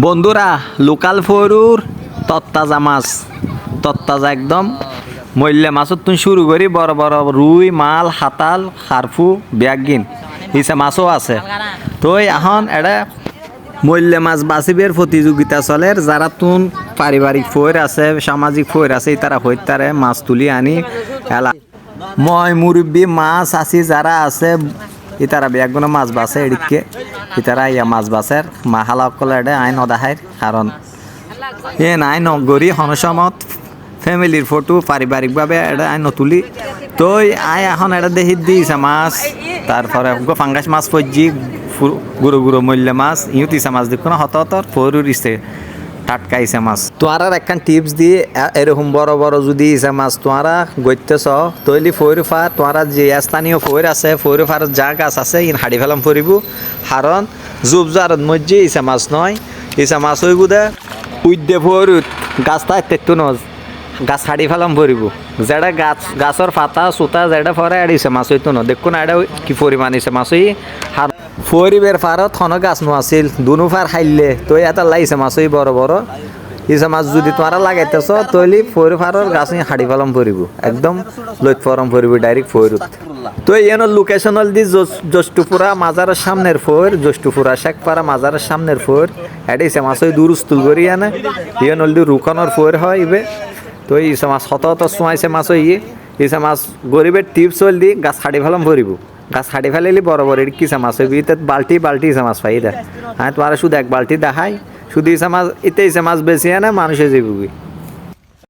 বন্ধুরা, লোকাল ফরুর তত্তাজা মাছ, তত্তাজা একদম মল্লে মাছত তুমি শুরু করি বড় বড় রুই মাল হাতাল খারফু ব্যাগিন ইসে মাছও আছে। তো এখন এটা মল্লে মাছ বাছিবের প্রতিযোগিতা চলে, যারা তুন পারিবারিক ফৈর আছে সামাজিক ফৈর আছে তারা হইতারে মাছ তুলি আনি এলা মই মুরব্বী মাছ আছি যারা আছে ইতারা ব্যাগগুলো মাছ বাছে এদিকে ইতারা ইয়া মাছ বাছের মা হালা কলে আইন অদাহাইর কারণ এ নাই নগরী হনসমত ফ্যামিলির ফটো পারিবারিকভাবে এটা আইন তুলি। তো আই এখন এটা দেখি দিয়েছে মাছ, তারপরে ফাঙ্গাস মাছ পজি গুঁড়ো গুঁড়ো মূল্য মাছ ইউতিছে মাছ দেখো না হতর ফরুর ইসে টাটকা ইসে মাছ। তোমার একখান টিপস দিয়ে এরকম বড় বড় যদি ইসে মাছ তোমারা গইতেছ তৈলি ফৈর ফার তোমারা যে স্থানীয় ফৈর আছে ফৈর ফার যা গাছ আছে ইন হাড়ি ফেলাম ফরিব, কারণ জুব জারত মধ্যে ইসে মাছ নয় ইসে মাছ হইব দে উদ্দে ফরুত গাছটা তেতো নজ গাছ হাড়ি ফেলাম ফরিব, যেটা গাছর পাতা সুতা যেটা ফরে আর ইসে মাছ হইতো না দেখুন এটা কি পরিমাণ ইসে মাছ হই আর ফরিবের ফারত হন গাছ নো আছিল দুনু ফার খাইলে তো এটা লাইছে মাছ হই বড় বড় ইসে মাছ যদি তোমরা লাগাইতেছ তৈলি ফৈর ফারর গাছ হাড়ি ফেলাম ফরিব একদম লইত ফরম ফরিব ডাইরেক্ট ফৈরুত। তো এন লোকেশন হল দি জ্যৈষ্ঠপুরা মাজারের সামনের ফোর জ্যৈষ্ঠপুরা শেখপাড়া মাজারের সামনের ফোর এটা ইসে মাছ হই দুরুস্তুল করি আনে ইয়েন হল দি রুকনের ফোর হয় ইবে। তো ইসে মাছ হত সোয়াইছে মাছ হই ইসে মাছ গরিবের টিপস হল দি গাছ হাড়ি ফেলাম ভরিব, গাছ হাড়ি ফেলাইলি বড় বড় কিসে মাছ হইবি বাল্টি বাল্টি ইসে মাছ পাই দে হ্যাঁ তোমার শুধু এক বাল্টি দেখাই শুধু ইসে মাছ ইতে ইসে মাছ বেশি আনে মানুষে যাবি।